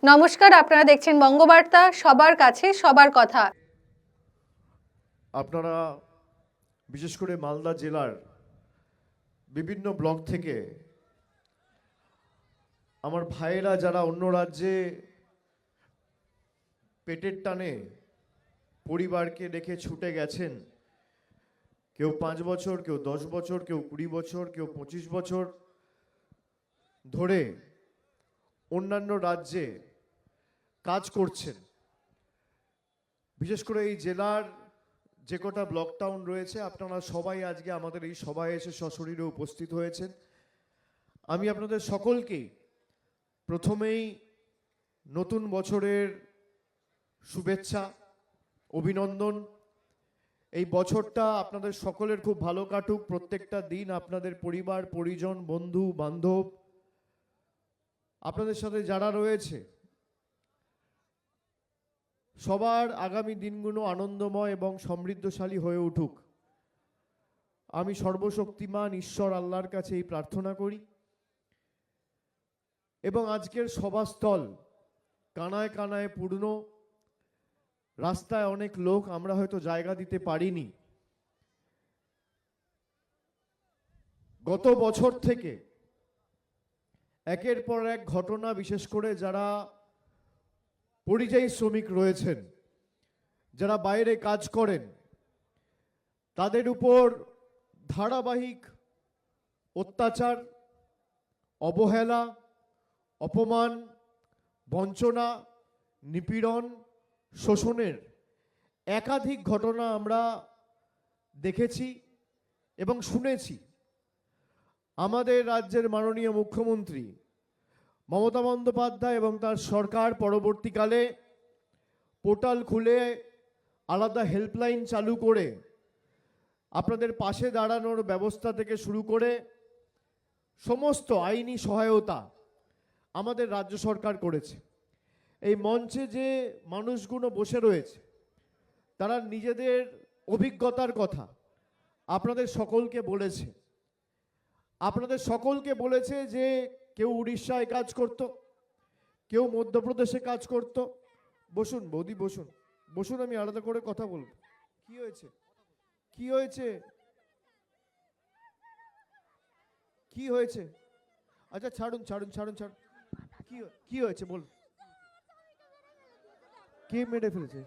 নমস্কার, আপনারা দেখছেন বঙ্গবার্তা, সবার কাছে সবার কথা। আপনারা বিশেষ করে মালদা জেলার বিভিন্ন ব্লক থেকে আমার ভাইয়েরা যারা অন্য রাজ্যে পেটের টানে পরিবারকে রেখে ছুটে গেছেন, কেউ 5 বছর, কেউ 10 বছর, কেউ 20 বছর, কেউ 25 বছর ধরে অন্যান্য রাজ্যে কাজ করছেন। বিশেষ করে এই জেলার যে কটা ব্লক টাউন রয়েছে, আপনারা সবাই আজকে আমাদের এই সভায় এসে সশরীরে উপস্থিত হয়েছেন। আমি আপনাদের সকলকেই প্রথমেই নতুন বছরের শুভেচ্ছা, অভিনন্দন। এই বছরটা আপনাদের সকলের খুব ভালো কাটুক। প্রত্যেকটা দিন আপনাদের পরিবার পরিজন, বন্ধু বান্ধব, আপনাদের সাথে যারা রয়েছে সবার আগামী দিনগুলো আনন্দময় এবং সমৃদ্ধশালী হয়ে উঠুক। আমি সর্বশক্তিমান ঈশ্বর আল্লাহর কাছে এই প্রার্থনা করি। এবং আজকের সভাস্থল কানায় কানায় পূর্ণ, রাস্তায় অনেক লোক, আমরা হয়তো জায়গা দিতে পারিনি। গত বছর থেকে একের পর এক ঘটনা, বিশেষ করে যারা পরিযায়ী শ্রমিক রয়েছেন, যারা বাইরে কাজ করেন, তাদের উপর ধারাবাহিক অত্যাচার, অবহেলা, অপমান, বঞ্চনা, নিপীড়ন, শোষণের একাধিক ঘটনা আমরা দেখেছি এবং শুনেছি। আমাদের রাজ্যের মাননীয় মুখ্যমন্ত্রী মমতা বন্দ্যোপাধ্যায় এবং তার সরকার পরবর্তীকালে পোর্টাল খুলে আলাদা হেল্পলাইন চালু করে আপনাদের পাশে দাঁড়ানোর ব্যবস্থা থেকে শুরু করে সমস্ত আইনি সহায়তা আমাদের রাজ্য সরকার করেছে। এই মঞ্চে যে মানুষগুলো বসে রয়েছে, তারা নিজেদের অভিজ্ঞতার কথা আপনাদের সকলকে বলেছে। আপনাদের সকলকে বলেছে যে কেউ উড়িষ্যায় কাজ করত, কেউ মধ্যপ্রদেশে কাজ করত। বসুন বৌদি, বসুন বসুন, আমি আলাদা করে কথা বলবো। কি হয়েছে, কি হয়েছে, কি হয়েছে? আচ্ছা ছাড়ুন ছাড়ুন ছাড়ুন ছাড়ুন, কি হয়েছে বলুন। কে মেরে ফেলেছে?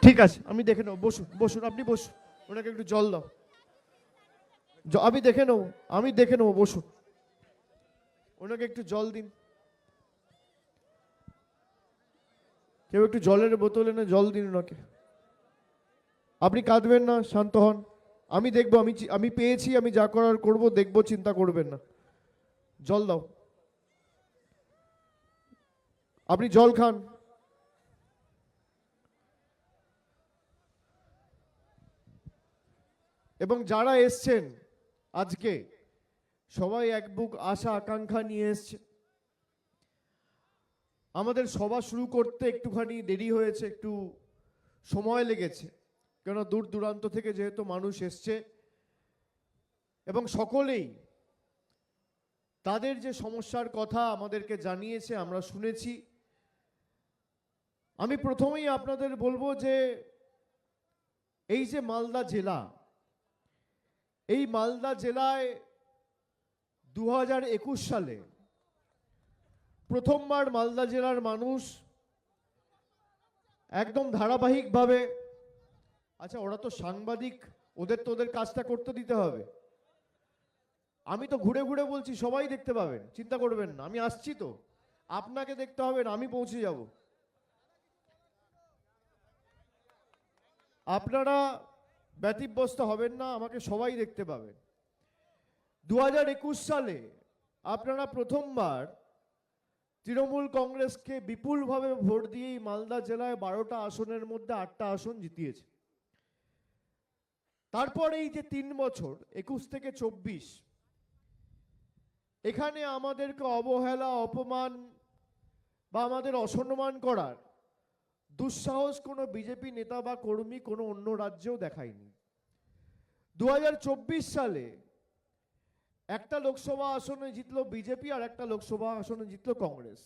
ঠিক আছে, আমি দেখে নেবো। বসুন বসুন, আপনি বসুন, ওনাকে একটু জল দাও। আমি দেখে নেবো, আমি দেখে নেবো, বসুন, ওনাকে একটু জল দিন। কেউ একটু জলের বোতল এনে জল দিন ওনাকে। আপনি কাঁদবেন না, শান্ত হন, আমি দেখবো। আমি পেয়েছি, আমি যা করার করব, দেখবো, চিন্তা করবেন না। জল দাও, আপনি জল খান। এবং যারা এসছেন আজকে, সবাই এক বুক আশা আকাঙ্ক্ষা নিয়ে এসছে। আমাদের সভা শুরু করতে একটুখানি দেরি হয়েছে, একটু সময় লেগেছে, কেননা দূর দূরান্ত থেকে যেহেতু মানুষ এসছে এবং সকলেই তাদের যে সমস্যার কথা আমাদেরকে জানিয়েছে, আমরা শুনেছি। আমি প্রথমেই আপনাদের বলবো যে এই যে মালদা জেলা, এই মালদা জেলায় 2021 সালে প্রথমবার মালদা জেলার মানুষ একদম ধারাবাহিকভাবে, আচ্ছা ওরা তো সাংবাদিক, ওদের তো ওদের কাজটা করতে দিতে হবে। আমি তো ঘুরে ঘুরে বলছি, সবাই দেখতে পাবেন, চিন্তা করবেন না, আমি আসছি তো, আপনাকে দেখতে হবে না, আমি পৌঁছে যাব। আপনারা ব্যতিব্যস্ত হবেন না, আমাকে সবাই দেখতে পাবেন। 2021 সালে আপনারা প্রথমবার তৃণমূল কংগ্রেসকে বিপুলভাবে ভোট দিয়েই মালদা জেলায় 12টা আসনের মধ্যে 8টা আসন জিতিয়েছে। তারপরে এই যে 3 বছর 21 থেকে 24, এখানে আমাদেরকে অবহেলা, অপমান বা আমাদের অসম্মান করার দুঃসাহস কোনো বিজেপি নেতা বা কর্মী কোনো অন্য রাজ্যেও দেখায়নি। 2024 সালে একটা লোকসভা আসনে জিতলো বিজেপি আর একটা লোকসভা আসনে জিতলো কংগ্রেস।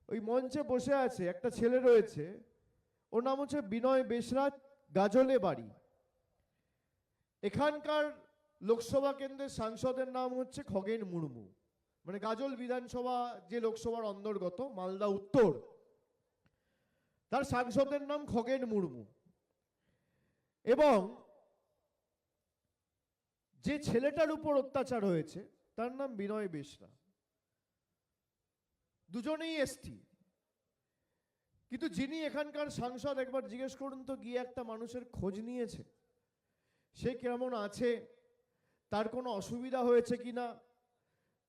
ওই মঞ্চে বসে আছে একটা ছেলে রয়েছে, ওর নাম হচ্ছে বিনয় বেশরা, গাজলে বাড়ি। এখানকার লোকসভা কেন্দ্রের সাংসদের নাম হচ্ছে খগেন মুর্মু, মানে গাজল বিধানসভা যে লোকসভার অন্তর্গত মালদা উত্তর, তার সাংসদের নাম খগেন মুর্মু। এবং যে ছেলেটার উপর অত্যাচার হয়েছে তার নাম বিনয় বেশরা। দুজনেই এসটি, কিন্তু যিনি এখানকার সাংসদ, একবার জিজ্ঞেস করুন তো গিয়ে একটা মানুষের খোঁজ নিয়েছে সে কেমন আছে, তার কোনো অসুবিধা হয়েছে কিনা,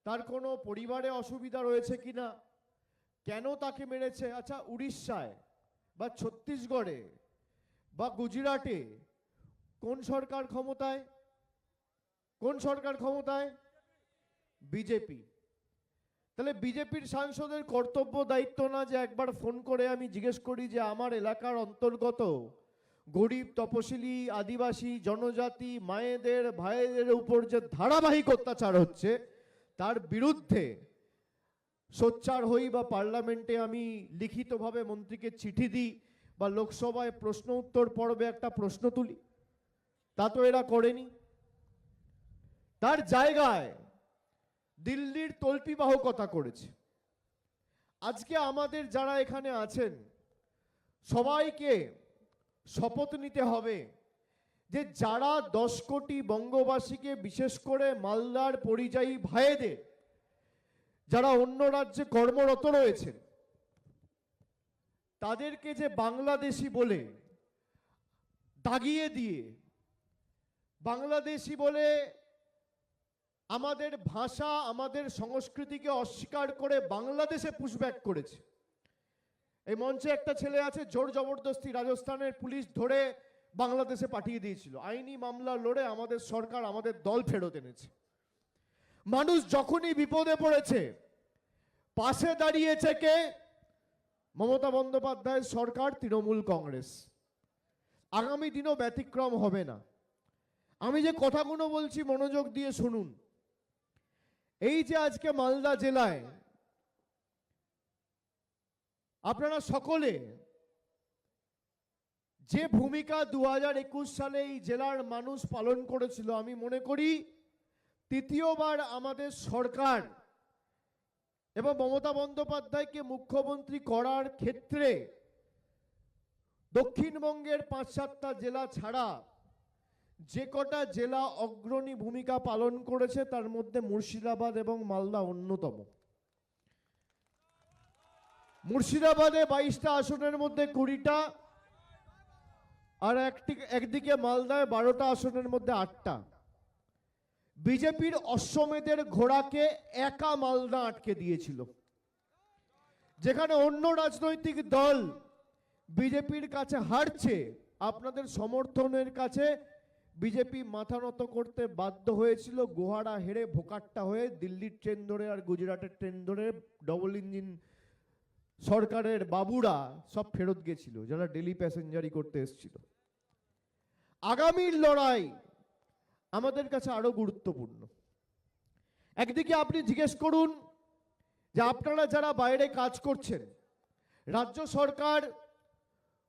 তার কোনো পরিবারে অসুবিধা রয়েছে কিনা, কেন তাকে মেরেছে। আচ্ছা, উড়িষ্যায় বা ছত্তিশগড়ে বা গুজরাটে কোন সরকার ক্ষমতায়? কোন সরকার ক্ষমতায়? বিজেপি। তাহলে বিজেপির সাংসদের কর্তব্য দায়িত্ব না যে একবার ফোন করে আমি জিজ্ঞেস করি যে আমার এলাকার অন্তর্গত গরিব, তপশিলি, আদিবাসী, জনজাতি মায়েদের, ভাইদের উপর যে ধারাবাহিক অত্যাচার হচ্ছে তার বিরুদ্ধে সোচ্চার হই, বা পার্লামেন্টে আমি লিখিতভাবে মন্ত্রীকে চিঠি দিই, বা লোকসভায় প্রশ্ন উত্তর পর্বে একটা প্রশ্ন তুলি? তা তো এরা করেনি। তার জায়গায় দিল্লির তল্পিবাহকতা করেছে। আজকে আমাদের যারা এখানে আছেন সবাইকে শপথ নিতে হবে যে যারা 10 কোটি বঙ্গবাসীকে, বিশেষ করে মালদার পরিযায়ী ভাইদের যারা অন্য রাজ্যে কর্মরত রয়েছেন, তাদেরকে যে বাংলাদেশি বলে দাগিয়ে দিয়ে, বাংলাদেশি বলে আমাদের ভাষা, আমাদের সংস্কৃতিকে অস্বীকার করে বাংলাদেশে পুশব্যাক করেছে। এই মঞ্চে একটা ছেলে আছে, জোর জবরদস্তি রাজস্থানের পুলিশ ধরে বাংলাদেশে পাঠিয়ে দিয়েছিল, আইনি মামলা লড়ে আমাদের সরকার, আমাদের দল ফেরত এনেছে। মানুষ যখনই বিপদে পড়েছে পাশে দাঁড়িয়েছে কে? মমতা বন্দ্যোপাধ্যায়ের সরকার, তৃণমূল কংগ্রেস। আগামী দিনও ব্যতিক্রম হবে না। আমি যে কথাগুলো বলছি মনোযোগ দিয়ে শুনুন। এই যে আজকে মালদা জেলায় আপনারা সকলে যে ভূমিকা 2021 সালে এই জেলার মানুষ পালন করেছিল, আমি মনে করি তৃতীয়বার আমাদের সরকার এবং মমতা বন্দ্যোপাধ্যায়কে মুখ্যমন্ত্রী করার ক্ষেত্রে দক্ষিণবঙ্গের 5-7টা জেলা ছাড়া যে কটা জেলা অগ্রণী ভূমিকা পালন করেছে তার মধ্যে মুর্শিদাবাদ এবং মালদা অন্যতম। মুর্শিদাবাদে 22টা আসনের মধ্যে 20টা, আর একদিকে মালদায় 12টা আসনের মধ্যে 8টা। বিজেপির অশ্বমেধের ঘোড়াকে একা মালদা আটকে দিয়েছিল, যেখানে অন্য রাজনৈতিক দল বিজেপির কাছে হারছে, আপনাদের সমর্থনের কাছে বিজেপি মাথা নত করতে বাধ্য হয়েছিল। গোহারা হেরে ভোকাট্টা হয়ে দিল্লির ট্রেন ধরে আর গুজরাটের ট্রেন ধরে ডবল ইঞ্জিন সরকারের বাবুরা সব ফেরত গেছিল, যারা ডেলি প্যাসেঞ্জারি করতে এসেছিল। আগামীর লড়াই আমাদের কাছে আরো গুরুত্বপূর্ণ। একদিকে আপনি জিজ্ঞেস করুন যে আপনারা যারা বাইরে কাজ করছেন, রাজ্য সরকার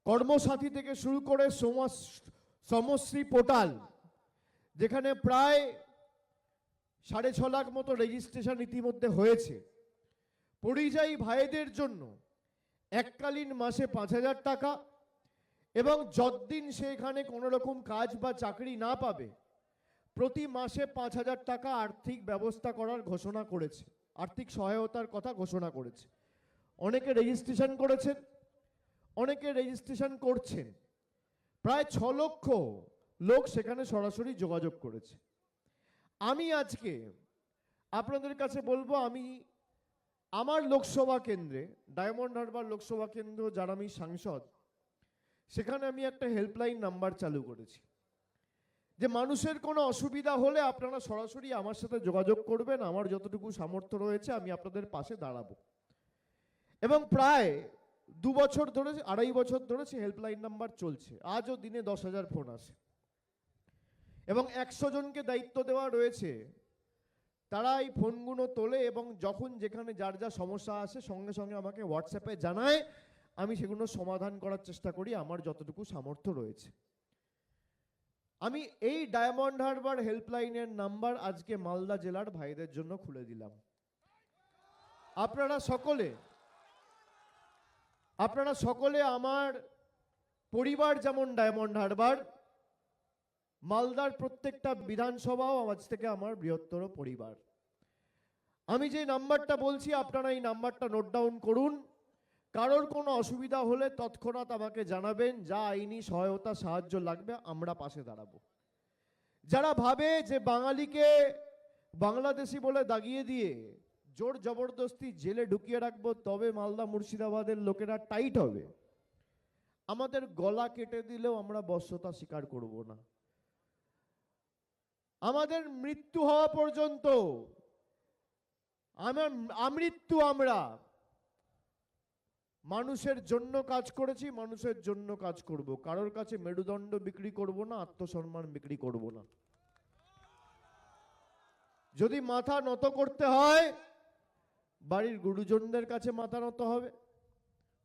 কর্মসাথী থেকে শুরু করে সমশ্রী পোর্টাল, যেখানে প্রায় 6.5 লাখ মতো রেজিস্ট্রেশন ইতিমধ্যে হয়েছে, পরিযায়ী ভাইদের জন্য এককালীন মাসে 5,000 টাকা, এবং যতদিন সে এখানে কোনো রকম কাজ বা চাকরি না পাবে প্রতি মাসে 5,000 টাকা আর্থিক ব্যবস্থা করার ঘোষণা করেছে, আর্থিক সহায়তার কথা ঘোষণা করেছে। অনেকে রেজিস্ট্রেশন করেছেন, অনেকে রেজিস্ট্রেশন করছেন। প্রায় 6 লক্ষ লোক সেখানে সরাসরি যোগাযোগ করেছে। আমি আজকে আপনাদের কাছে বলবো, আমি আমার লোকসভা কেন্দ্রে, ডায়মন্ড হারবার লোকসভা কেন্দ্র যার আমি সাংসদ, সেখানে আমি একটা হেল্পলাইন নাম্বার চালু করেছি, যে মানুষের কোনো অসুবিধা হলে আপনারা সরাসরি আমার সাথে যোগাযোগ করবেন, আমার যতটুকু সামর্থ্য রয়েছে আমি আপনাদের পাশে দাঁড়াবো। এবং প্রায় 2 বছর ধরে, 2.5 বছর ধরে সে হেল্পলাইন নাম্বার চলছে। আজও দিনে 10,000 ফোন আসে, এবং 100 জনকে দায়িত্ব দেওয়া রয়েছে তারা এই ফোনগুলো তোলে এবং যখন যেখানে যার যা সমস্যা আসে সঙ্গে সঙ্গে আমাকে হোয়াটসঅ্যাপে জানায়, আমি সেগুলো সমাধান করার চেষ্টা করি আমার যতটুকু সামর্থ্য রয়েছে। আমি এই ডায়মন্ড হারবার হেল্পলাইনের নাম্বার আজকে মালদা জেলার ভাইদের জন্য খুলে দিলাম। আপনারা সকলে আমার পরিবার যেমন ডায়মন্ড হারবার, মালদার প্রত্যেকটা বিধানসভাও আজ থেকে আমার বৃহত্তর পরিবার। আমি যে নাম্বারটা বলছি আপনারা এই নাম্বারটা নোট ডাউন করুন। কারোর কোনো অসুবিধা হলে তৎক্ষণাৎ আমাকে জানাবেন, যা আইনি সহায়তা সাহায্য লাগবে আমরা পাশে দাঁড়াবো। যারা ভাবে যে বাঙালিকে বাংলাদেশি বলে দাগিয়ে দিয়ে জোর জবরদস্তি জেলে ঢুকিয়ে রাখবো তবে মালদা মুর্শিদাবাদের লোকেরা টাইট হবে, আমাদের গলা কেটে দিলেও আমরা বশ্যতা স্বীকার করব না। আমাদের মৃত্যু হওয়া পর্যন্ত আমৃত্যু আমরা মানুষের জন্য কাজ করেছি, মানুষের জন্য কাজ করব। কারোর কাছে মেরুদণ্ড বিক্রি করব না, আত্মসম্মান বিক্রি করব না। যদি মাথা নত করতে হয় বাড়ির গুরুজনদের কাছে মাথা নত হবে,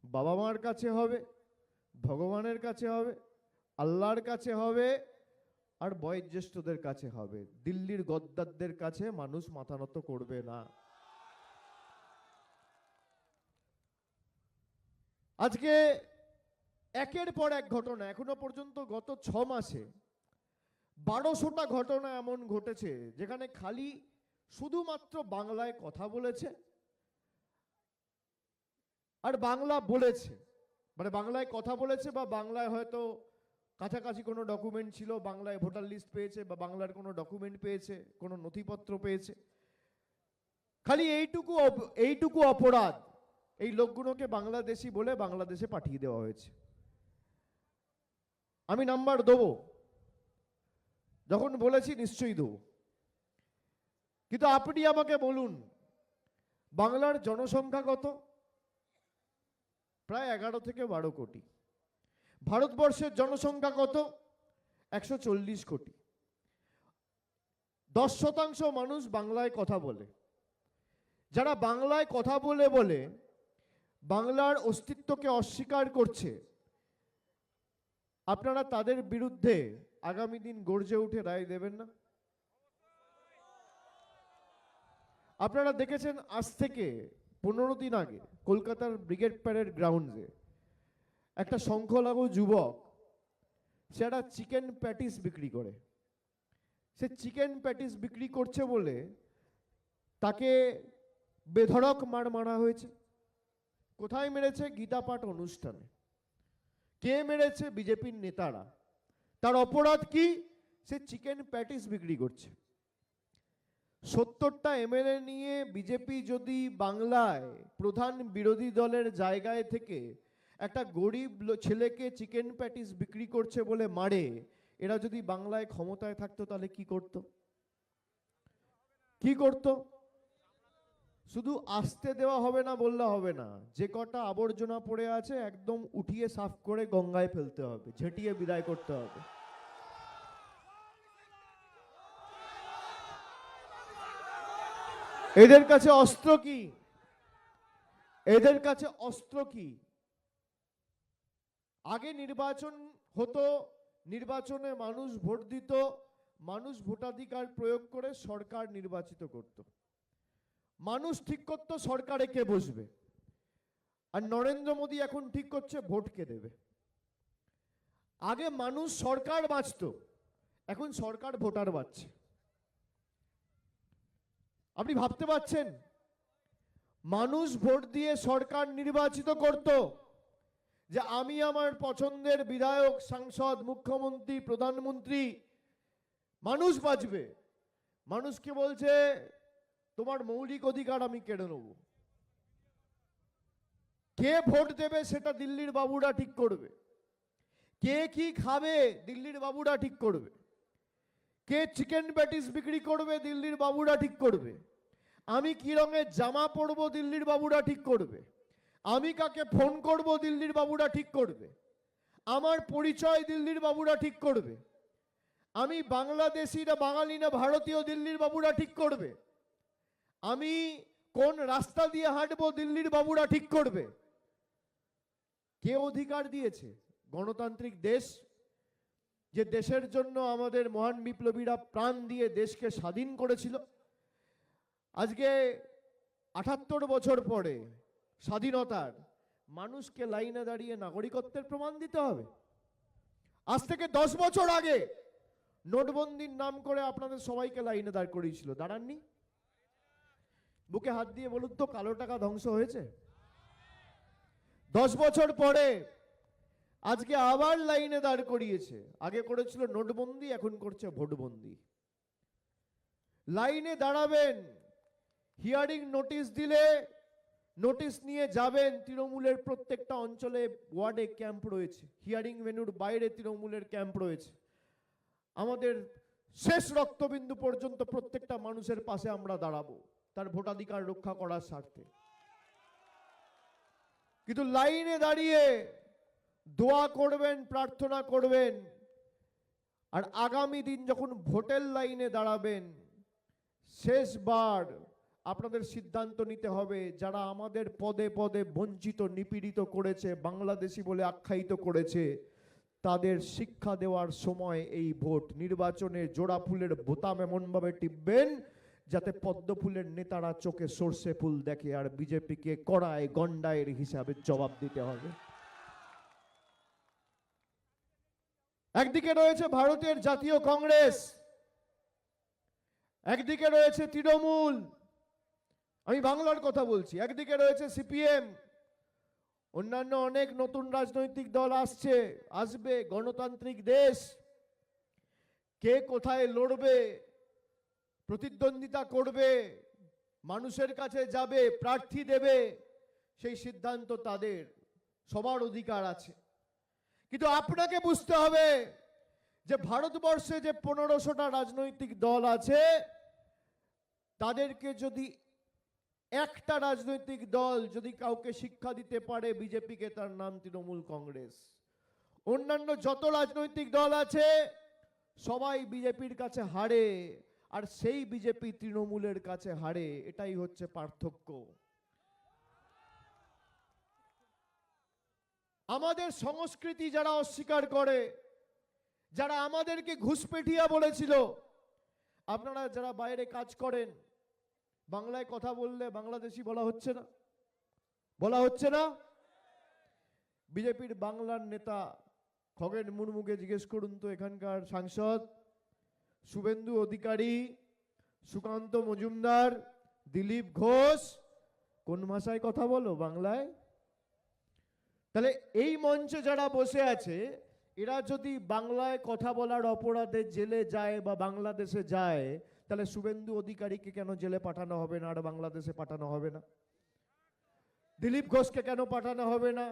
বাবা মার কাছে হবে, ভগবানের কাছে হবে, আল্লাহর কাছে হবে, আর বয়োজ্যেষ্ঠদের কাছে হবে। দিল্লির গদ্দারদের কাছে মানুষ মাথা নত করবে না। আজকে একের পর এক ঘটনা, এখনো পর্যন্ত গত 6 মাসে 1200টা ঘটনা এমন ঘটেছে যেখানে খালি শুধুমাত্র বাংলায় কথা বলেছে আর বাংলা বলেছে, মানে বাংলায় কথা বলেছে বা বাংলায় হয়তো কাছাকাছি কোনো ডকুমেন্ট ছিল, বাংলায় ভোটার লিস্ট পেয়েছে বা বাংলার কোনো ডকুমেন্ট পেয়েছে, কোনো নথিপত্র পেয়েছে। খালি এইটুকু অপরাধ এই লোকগুলোকে বাংলাদেশি বলে বাংলাদেশে পাঠিয়ে দেওয়া হয়েছে। আমি নাম্বার দেবো, যখন বলেছি নিশ্চয়ই দেবো, কিন্তু আপনি আমাকে বলুন বাংলার জনসংখ্যা কত? প্রায় 11 থেকে 12 কোটি। ভারতবর্ষের জনসংখ্যা কত? 140 কোটি। 10% মানুষ বাংলায় কথা বলে। যারা বাংলায় কথা বলে বলে বাংলার অস্তিত্বকে অস্বীকার করছে, আপনারা তাদের বিরুদ্ধে আগামী দিন গর্জে উঠে রায় দেবেন না? আপনারা দেখেছেন আজ থেকে 15 দিন আগে কলকাতার ব্রিগেড প্যারেড গ্রাউন্ডে একটা সংখ্যালঘু যুবক, সে একটা চিকেন প্যাটিস বিক্রি করে। সে চিকেন প্যাটিস বিক্রি করছে বলে তাকে বেধড়ক মারা হয়েছে। কোথায় মেরেছে? গীতা পাঠ অনুষ্ঠানে। কে মেরেছে? বিজেপির নেতারা। তার অপরাধ কি? সে চিকেন প্যাটিস বিক্রি করছে। 70টা এমএলএ নিয়ে বিজেপি যদি বাংলায় প্রধান বিরোধী দলের জায়গায় থেকে একটা গরিব ছেলেকে চিকেন প্যাটিস বিক্রি করছে বলে মারে, এরা যদি বাংলায় ক্ষমতায় থাকতো তাহলে কি করত? কি করত? শুধু আসতে দেওয়া হবে না বললে হবে না, যে কটা আবর্জনা পড়ে আছে একদম উঠিয়ে সাফ করে গঙ্গায় ফেলতে হবে, ঝেঁটিয়ে বিদায় করতে হবে। এদের কাছে অস্ত্র কি? এদের কাছে অস্ত্র কি? আগে নির্বাচন হতো, নির্বাচনে মানুষ ভোট দিত, মানুষ ভোটাধিকার প্রয়োগ করে সরকার নির্বাচিত করত। মানুষ ঠিক করতো সরকারে কে বসবে, আর নরেন্দ্র মোদী এখন ঠিক করছে ভোট কে দেবে। আগে মানুষ সরকার বাঁচতো, এখন সরকার ভোটার বাঁচছে। আপনি ভাবতে পারছেন? মানুষ ভোট দিয়ে সরকার নির্বাচিত করত যে আমি আমার পছন্দের বিধায়ক, সাংসদ, মুখ্যমন্ত্রী, প্রধানমন্ত্রী, মানুষ বাঁচবে। মানুষকে বলছে তোমার মৌলিক অধিকার আমি কেড়ে নেব। কে ভোট দেবে সেটা দিল্লির বাবুরা ঠিক করবে। কে কি খাবে দিল্লির বাবুরা ঠিক করবে। কে চিকেন প্যাটিস বিক্রি করবে দিল্লির বাবুরা ঠিক করবে। আমি কি রঙের জামা পরবো দিল্লির বাবুরা ঠিক করবে। আমি কাকে ফোন করব দিল্লির বাবুরা ঠিক করবে। আমার পরিচয় দিল্লির বাবুরা ঠিক করবে। আমি বাংলাদেশি না বাঙালি না ভারতীয় দিল্লির বাবুরা ঠিক করবে। আমি কোন রাস্তা দিয়ে হাঁটবো দিল্লির বাবুরা ঠিক করবে। কে অধিকার দিয়েছে? গণতান্ত্রিক দেশ, যে দেশের জন্য আমাদের মহান বিপ্লবীরা প্রাণ দিয়ে দেশকে স্বাধীন করেছিল। আজকে ৭৮ বছর পরে স্বাধীনতার মানুষকে লাইনে দাঁড়িয়ে নাগরিকত্বের প্রমাণ দিতে হবে। আজ থেকে 10 বছর আগে নোটবন্দির নাম করে আপনাদের সবাইকে লাইনে দাঁড় করিয়েছিল, দাঁড়াননি? বুকে হাত দিয়ে বলুন তো, কালো টাকা ধ্বংস হয়েছে? 10 বছর পরে আজকে আবার লাইনে দাঁড় করিয়েছে। আগে করেছিল নোটবন্দি, এখন করছে ভোটবন্দি। লাইনে দাঁড়াবেন, হিয়ারিং নোটিশ দিলে নোটিশ নিয়ে যাবেন। তৃণমূলের প্রত্যেকটা অঞ্চলে ওয়ার্ডে ক্যাম্প রয়েছে, হিয়ারিং ভেন্যুর বাইরে তৃণমূলের ক্যাম্প রয়েছে। আমাদের শেষ রক্তবিন্দু পর্যন্ত প্রত্যেকটা মানুষের পাশে আমরা দাঁড়াবো, তার ভোটাধিকার রক্ষা করার স্বার্থে। কিন্তু লাইনে দাঁড়িয়ে দোয়া করবেন, প্রার্থনা করবেন, আর আগামী দিন যখন ভোটের লাইনে দাঁড়াবেন, শেষবার আপনাদের সিদ্ধান্ত নিতে হবে, যারা আমাদের পদে পদে বঞ্চিত নিপীড়িত করেছে, বাংলাদেশি বলে আখ্যায়িত করেছে, তাদের শিক্ষা দেওয়ার সময় এই ভোট। নির্বাচনে জোড়া ফুলের বোতাম এমনভাবে টিপবেন যাতে পদ্ম ফুলের নেতারা চোখে সর্ষে ফুল দেখে, আর বিজেপিকে কড়ায় গন্ডায়ের হিসাবে জবাব দিতে হবে। একদিকে রয়েছে ভারতের জাতীয় কংগ্রেস, একদিকে রয়েছে তৃণমূল, আমি বাংলার কথা বলছি, একদিকে রয়েছে সিপিএম, অন্যান্য অনেক নতুন রাজনৈতিক দল আসছে, আসবে। গণতান্ত্রিক দেশ, কে কোথায় লড়বে, প্রতিদ্বন্দ্বিতা করবে, মানুষের কাছে যাবে, প্রার্থী দেবে, সেই সিদ্ধান্ত তাদের, সবার অধিকার আছে। কিন্তু আপনাকে বুঝতে হবে যে ভারতবর্ষে যে 1500টা রাজনৈতিক দল আছে, তাদেরকে যদি একটা রাজনৈতিক দল যদি কাউকে শিক্ষা দিতে পারে বিজেপিকে, তার নাম তৃণমূল কংগ্রেস। অন্যান্য যত রাজনৈতিক দল আছে সবাই বিজেপির কাছে হারে, আর সেই বিজেপি তৃণমূলের কাছে হারে। এটাই হচ্ছে পার্থক্য। আমাদের সংস্কৃতি যারা অস্বীকার করে, যারা আমাদেরকে ঘুষপেঠিয়া বলেছিল, আপনারা যারা বাইরে কাজ করেন, বাংলায় কথা বললে বাংলাদেশি বলা হচ্ছে না, বলা হচ্ছে না? বিজেপির বাংলার নেতা খগেন মুর্মুকে জিজ্ঞেস করুন তো, এখানকার সাংসদ শুভেন্দু অধিকারী, সুকান্ত মজুমদার, দিলীপ ঘোষ, কোন ভাষায় কথা বলো? বাংলায়। তাহলে এই মঞ্চে যারা বসে আছে, এরা যদি বাংলায় কথা বলার অপরাধে জেলে যায় বা বাংলাদেশে যায়, তাহলে শুভেন্দু অধিকারীকে কেন জেলে পাঠানো হবে না আর বাংলাদেশে পাঠানো হবে না? দিলীপ ঘোষকে কেন পাঠানো হবে না?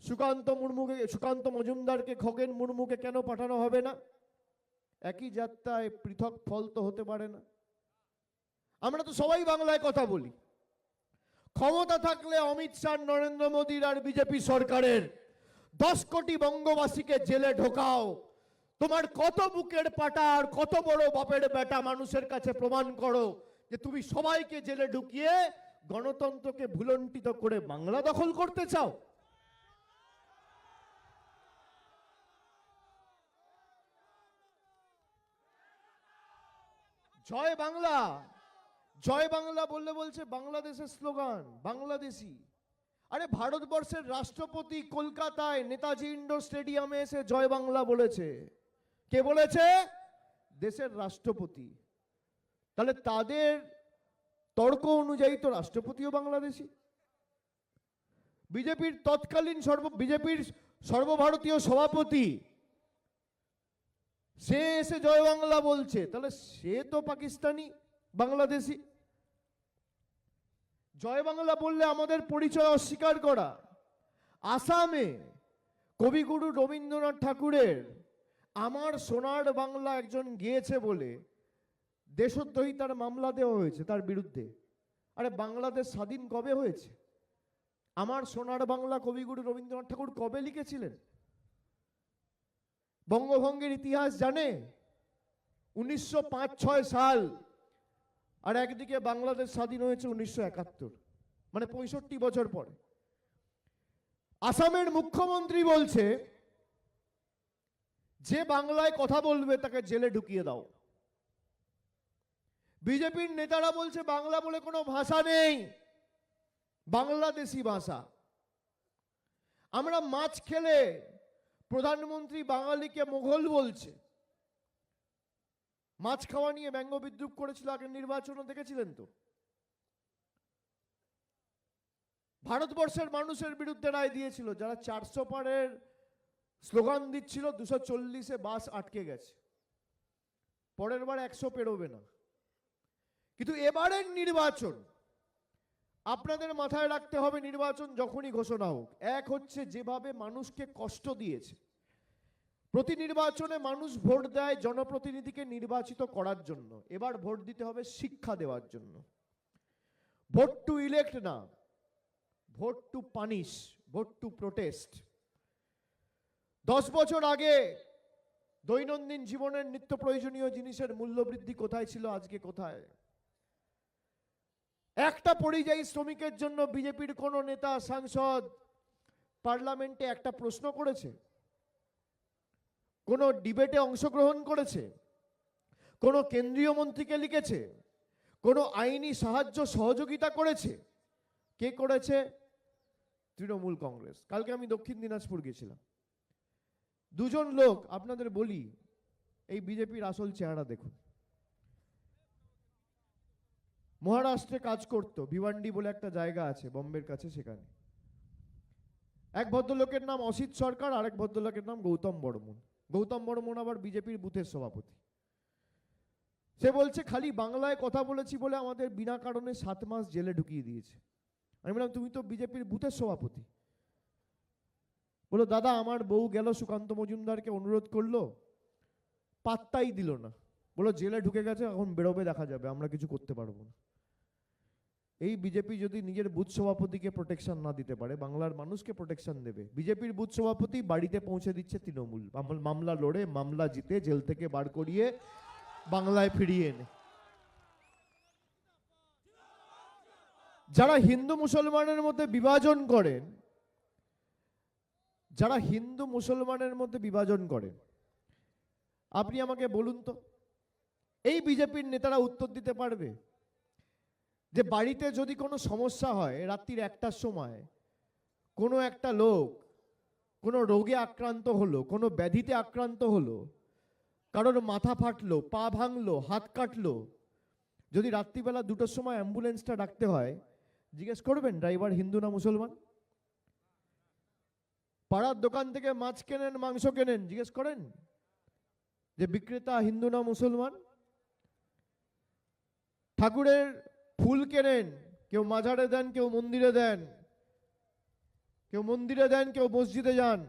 সুকান্ত মজুমদারকে, খগেন মুর্মুকে কেন পাঠানো হবে না? একই যাত্রায় পৃথক ফল তো হতে পারে না। আমরা তো সবাই বাংলায় কথা বলি। ক্ষমতা থাকলে অমিত শাহ, নরেন্দ্র মোদীর আর বিজেপি সরকারের 10 কোটি বঙ্গবাসীকে জেলে ঢোকাও। তোমার কত বুকের পাটা আর কত বড় বাপের বেটা, মানুষের কাছে প্রমাণ করো যে তুমি সবাইকে জেলে ঢুকিয়ে গণতন্ত্রকে ভুলণ্ঠিত করে বাংলা দখল করতে চাও। জয় বাংলা, জয় বাংলা বললে বলছে বাংলাদেশের স্লোগান, বাংলাদেশি। আরে ভারতবর্ষের রাষ্ট্রপতি কলকাতায় নেতাজি ইন্ডোর স্টেডিয়ামে এসে জয় বাংলা বলেছে। কে বলেছে? দেশের রাষ্ট্রপতি। তাহলে তাদের তর্ক অনুযায়ী তো রাষ্ট্রপতিও বাংলাদেশি। বিজেপির তৎকালীন বিজেপির সর্বভারতীয় সভাপতি, সে এসে জয় বাংলা বলছে, তাহলে সে তো পাকিস্তানি বাংলাদেশি। জয় বাংলা বললে আমাদের পরিচয় অস্বীকার করা। আসামে কবিগুরু রবীন্দ্রনাথ ঠাকুরের আমার সোনার বাংলা একজন গিয়েছে বলে দেশদ্রোহিতার মামলা দেওয়া হয়েছে তার বিরুদ্ধে। আরে বাংলাদেশ স্বাধীন কবে হয়েছে? আমার সোনার বাংলা কবিগুরু রবীন্দ্রনাথ ঠাকুর কবে লিখেছিলেন? বঙ্গভঙ্গের ইতিহাস জানে? 1905-6 সাল আর একদিকে বাংলাদেশ স্বাধীন হয়েছে 1971, মানে 65 বছর পরে। আসামের মুখ্যমন্ত্রী বলছে যে বাংলায় কথা বলবে তাকে জেলে ঢুকিয়ে দাও। বিজেপির নেতারা বলছে বাংলা বলে কোনো ভাষা নেই, বাংলাদেশি ভাষা। আমরা মাছ খেলে প্রধানমন্ত্রী বাঙালিকে মোগল বলছে। মাছ খাওয়া নিয়ে ব্যঙ্গ বিদ্রুপ করেছিল আগের নির্বাচনে, দেখেছিলেন তো। ভারতবর্ষের মানুষের বিরুদ্ধে রায় দিয়েছিল, যারা 400 পারের স্লোগান দিচ্ছিল 240-এ বাস আটকে গেছে, পরের বার 100 পেরোবে না। কিন্তু এবারের নির্বাচন আপনাদের মাথায় রাখতে হবে, নির্বাচন যখনই ঘোষণা হোক, এক হচ্ছে যেভাবে মানুষকে কষ্ট দিয়েছে। প্রতি নির্বাচনে মানুষ ভোট দেয় জনপ্রতিনিধিকে নির্বাচিত করার জন্য, এবার ভোট দিতে হবে শিক্ষা দেওয়ার জন্য। ভোট টু ইলেক্ট না, vote two punish, vote two protest. 10 বছর আগে দৈনন্দিন জীবনের নিত্য প্রয়োজনীয় জিনিসের মূল্য বৃদ্ধি কোথায় ছিল, আজকে কোথায়? একটা পরিযায়ী শ্রমিকের জন্য বিজেপির কোন নেতা, সাংসদ পার্লামেন্টে একটা প্রশ্ন করেছে? কোন ডিবেটে অংশগ্রহণ করেছে? কোন কেন্দ্রীয় মন্ত্রীকে লিখেছে? কোন আইনি সাহায্য সহযোগিতা করেছে? কে করেছে? তৃণমূল কংগ্রেস। কালকে আমি দক্ষিণ দিনাজপুর গেছিলাম, দুজন লোক আপনাদের বলি, এই বিজেপির আসল চেহারা দেখুন। মহারাষ্ট্রে কাজ করত, ভিওয়ান্ডি বলে একটা জায়গা আছে বোম্বের কাছে, সেখানে এক ভদ্রলোকের নাম অসিত সরকার, আরেক ভদ্রলোকের নাম গৌতম বর্মন। গৌতম বর্মন আবার বিজেপির বুথের সভাপতি। সে বলছে খালি বাংলায় কথা বলেছি বলে আমাদের বিনা কারণে 7 মাস জেলে ঢুকিয়ে দিয়েছে। আমি বললাম তুমি তো বিজেপির বুথের সভাপতি। বলো দাদা আমার বউ গেল সুকান্ত মজুমদারকে অনুরোধ করলো, পাত্তাই দিল না। বলো জেলে ঢুকে গেছে, এখন বেরোবে দেখা যাবে, আমরা কিছু করতে পারবো না। এই বিজেপি যদি নিজের বুথ সভাপতিকে প্রোটেকশন না দিতে পারে, বাংলার মানুষকে প্রোটেকশন দেবে? বিজেপির বুথ সভাপতি বাড়িতে পৌঁছে দিচ্ছে তৃণমূল, মামলা লড়ে, মামলা জিতে, জেল থেকে বার করিয়ে বাংলায় ফিরিয়ে এনে। যারা হিন্দু মুসলমানের মধ্যে বিভাজন করেন, যারা হিন্দু মুসলমানের মধ্যে বিভাজন করেন, আপনি আমাকে বলুন তো, এই বিজেপির নেতারা উত্তর দিতে পারবে যে বাড়িতে যদি কোনো সমস্যা হয় রাত্রির 1টার সময়, কোনো একটা লোক কোনো রোগে আক্রান্ত হলো, কোনো ব্যাধিতে আক্রান্ত হলো, কারোর মাথা ফাটলো, পা ভাঙলো, হাত কাটলো, যদি রাত্রিবেলা 2টোর সময় অ্যাম্বুলেন্সটা ডাকতে হয়, জিজ্ঞেস করবেন ড্রাইভার হিন্দু না মুসলমান? পাড়ার দোকান থেকে মাছ কেনেন, মাংস কেনেন, জিজ্ঞেস করেন যে বিক্রেতা হিন্দু না মুসলমান? ঠাকুরের ফুল কেনেন, কেউ মাজারে দেন, কেউ মন্দিরে দেন, কেউ মন্দিরে দেন, কেউ মসজিদে যান,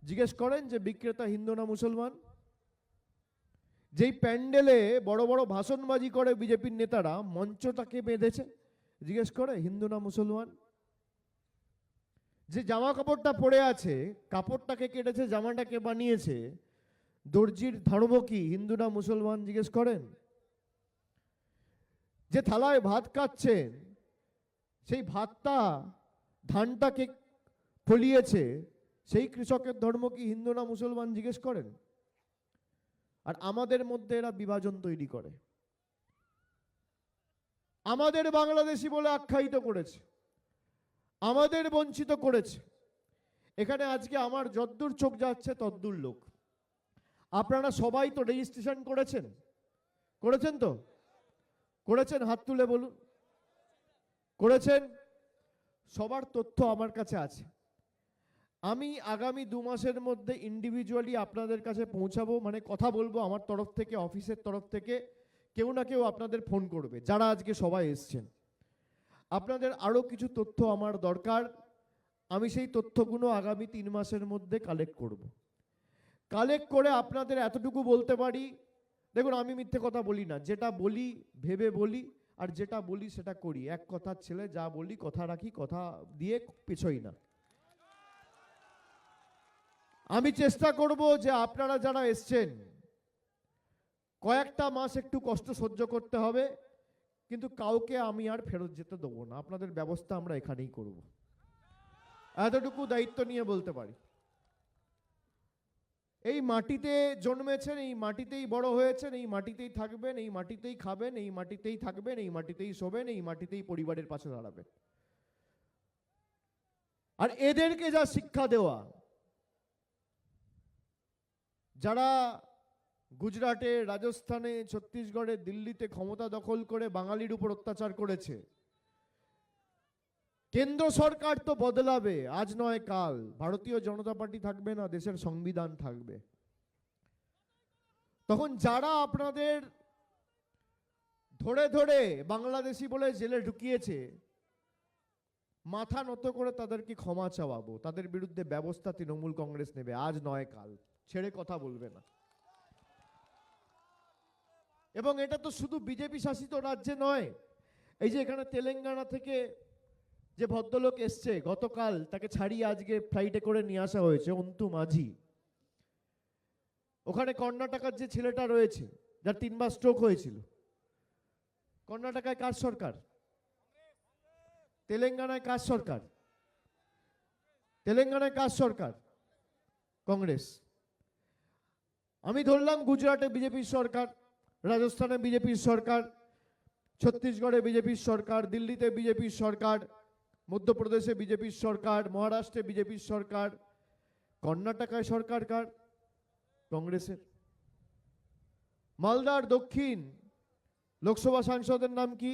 জিজ্ঞেস করেন যে বিক্রেতা হিন্দু না মুসলমান? যেই প্যান্ডেলে বড় বড় ভাষণবাজি করে বিজেপির নেতারা, মঞ্চটাকে বেঁধেছে, জিজ্ঞেস করে হিন্দু না মুসলমান? যে জামা কাপড়টা পরে আছে, কাপড়টাকে কেটেছে, জামাটাকে বানিয়েছে, দর্জির ধর্ম কি, হিন্দু না মুসলমান? জিজ্ঞেস করেন। যে থালায় ভাত খাচ্ছেন, সেই ভাতটা, ধানটাকে ফলিয়েছে, সেই কৃষকের ধর্ম কি, হিন্দু না মুসলমান? জিজ্ঞেস করেন। আর আমাদের মধ্যে এরা বিভাজন তৈরি করে, আমাদের বাংলাদেশি বলে আখ্যায়িত করেছে, আমাদের বঞ্চিত করেছে। এখানে আজকে আমার যদ্দূর চোখ যাচ্ছে তদ্দূর লোক। আপনারা সবাই তো রেজিস্ট্রেশন করেছেন, করেছেন তো? করেছেন? হাত তুলে বলুন। করেছেন? সবার তথ্য আমার কাছে আছে। আমি আগামী 2 মাসের মধ্যে ইন্ডিভিজুয়ালি আপনাদের কাছে পৌঁছাবো, মানে কথা বলবো আমার তরফ থেকে, অফিসের তরফ থেকে কেউ না কেউ আপনাদের ফোন করবে, যারা আজকে সবাই এসছেন। আপনাদের আরো কিছু তথ্য আমার দরকার, আমি সেই তথ্যগুলো আগামী 3 মাসের মধ্যে কালেক্ট করব। কালেক্ট করে আপনাদের এতটুকু বলতে পারি, দেখুন আমি মিথ্যে কথা বলি না, যেটা বলি ভেবে বলি, আর যেটা বলি সেটা করি। এক কথার ছেলে, যা বলি কথা রাখি, কথা দিয়ে পেছোই না। আমি চেষ্টা করব যে আপনারা যারা এসছেন, কয়েকটা মাস একটু কষ্ট সহ্য করতে হবে, কিন্তু কাউকে আমি আর ফেরত যেতে দেবো না, আপনাদের ব্যবস্থা আমরা এখানেই করব, এতটুকু দায়িত্ব নিয়ে বলতে পারি। এই মাটিতে জন্মেছেন, এই মাটিতেই বড় হয়েছেন, এই মাটিতেই থাকবেন, এই মাটিতেই খাবেন, এই মাটিতেই থাকবেন, এই মাটিতেই শোবেন, এই মাটিতেই পরিবারের পাশে দাঁড়াবেন। আর এদেরকে যা শিক্ষা দেওয়া, যারা গুজরাটে, রাজস্থানে, ছত্তিশগড়ে, দিল্লিতে ক্ষমতা দখল করে বাঙালির উপর অত্যাচার করেছে, কেন্দ্র সরকার তো বদলাবে, আজ নয় কাল। ভারতীয় জনতা পার্টি থাকবে না, দেশের সংবিধান থাকবে। তখন যারা আপনাদের ধরে ধরে বাংলাদেশি বলে জেলে ঢুকিয়েছে, মাথা নত করে তাদেরকে ক্ষমা চাওয়াবো, তাদের বিরুদ্ধে ব্যবস্থা তৃণমূল কংগ্রেস নেবে, আজ নয় কাল, ছেড়ে কথা বলবে না। এবং এটা তো শুধু বিজেপি শাসিত রাজ্যে নয়, এই যে এখানে তেলেঙ্গানা থেকে যে ভদ্রলোক এসছে গতকাল, তাকে ছাড়িয়ে আজকে ফ্লাইটে করে নিয়ে আসা হয়েছে, অন্তু মাঝি। ওখানে কর্ণাটকার যে ছেলেটা রয়েছে, যার 3বার স্ট্রোক হয়েছিল, কর্ণাটকায় কার সরকার? তেলেঙ্গানায় কার সরকার? তেলেঙ্গানায় কার সরকার? কংগ্রেস। আমি ধরলাম গুজরাটে বিজেপির সরকার, রাজস্থানে বিজেপির সরকার, ছত্তিশগড়ে বিজেপির সরকার, দিল্লিতে বিজেপির সরকার, মধ্যপ্রদেশে বিজেপির সরকার, মহারাষ্ট্রে বিজেপির সরকার, কর্ণাটকায় সরকার কার? কংগ্রেসের। মালদার দক্ষিণ লোকসভা সাংসদের নাম কি?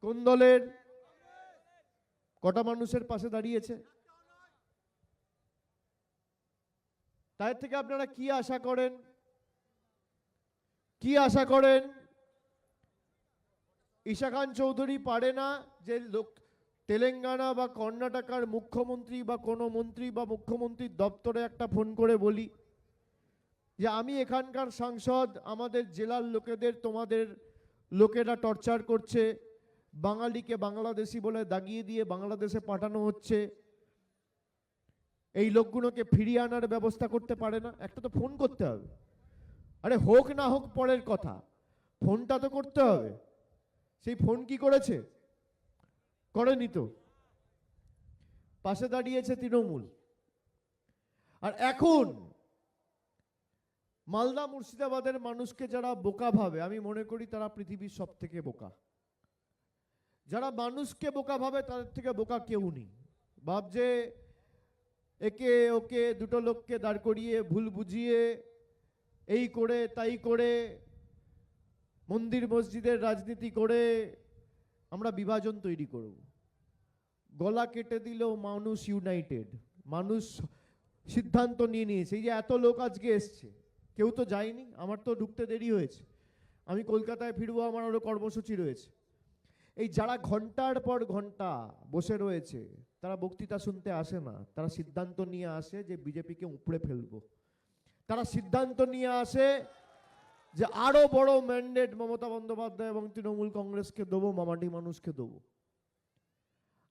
কোন দলের? কটা মানুষের পাশে দাঁড়িয়েছে? তার থেকে আপনারা কি আশা করেন? কি আশা করেন? ঈশা খান চৌধুরী পারে না যে লোক তেলেঙ্গানা বা কর্ণাটকার মুখ্যমন্ত্রী বা কোনো মন্ত্রী বা মুখ্যমন্ত্রীর দপ্তরে একটা ফোন করে বলি যে আমি এখানকার সাংসদ, আমাদের জেলার লোকেদের তোমাদের লোকেরা টর্চার করছে, বাঙালিকে বাংলাদেশি বলে দাগিয়ে দিয়ে বাংলাদেশে পাঠানো হচ্ছে, এই লোকগুলোকে ফিরিয়ে আনার ব্যবস্থা করতে পারে না? একটা তো ফোন করতে হবে। আরে হোক না হোক পরের কথা, ফোনটা তো করতে হবে। সেই ফোন কি করেছে? করেনি তো। পাশে দাঁড়িয়েছে তৃণমূল। আর এখন মালদা মুর্শিদাবাদের মানুষকে যারা বোকা ভাবে, আমি মনে করি তারা পৃথিবীর সব থেকে বোকা। যারা মানুষকে বোকা ভাবে তাদের থেকে বোকা কেউ নেই। ভাবছে একে ওকে দুটো লোককে দাঁড় করিয়ে ভুল বুঝিয়ে এই করে তাই করে মন্দির মসজিদের রাজনীতি করে আমরা বিভাজন তৈরি করব। গলা কেটে দিলেও মানুষ ইউনাইটেড, মানুষ সিদ্ধান্ত নিয়ে নিয়েছে। এই যে এত লোক আজকে এসছে, কেউ তো যায়নি, আমার তো ঢুকতে দেরি হয়েছে, আমি কলকাতায় ফিরবো, আমার আরও কর্মসূচি রয়েছে। এই যারা ঘন্টার পর ঘন্টা বসে রয়েছে, তারা বক্তৃতা শুনতে আসে না, তারা সিদ্ধান্ত নিয়ে আসে যে বিজেপিকে উপড়ে ফেলবো। তারা সিদ্ধান্ত নিয়ে আসে যে আরো বড় ম্যান্ডেট মমতা বন্দ্যোপাধ্যায় এবং তৃণমূল কংগ্রেসকে দেবো, মামাটি মানুষকে দেবো।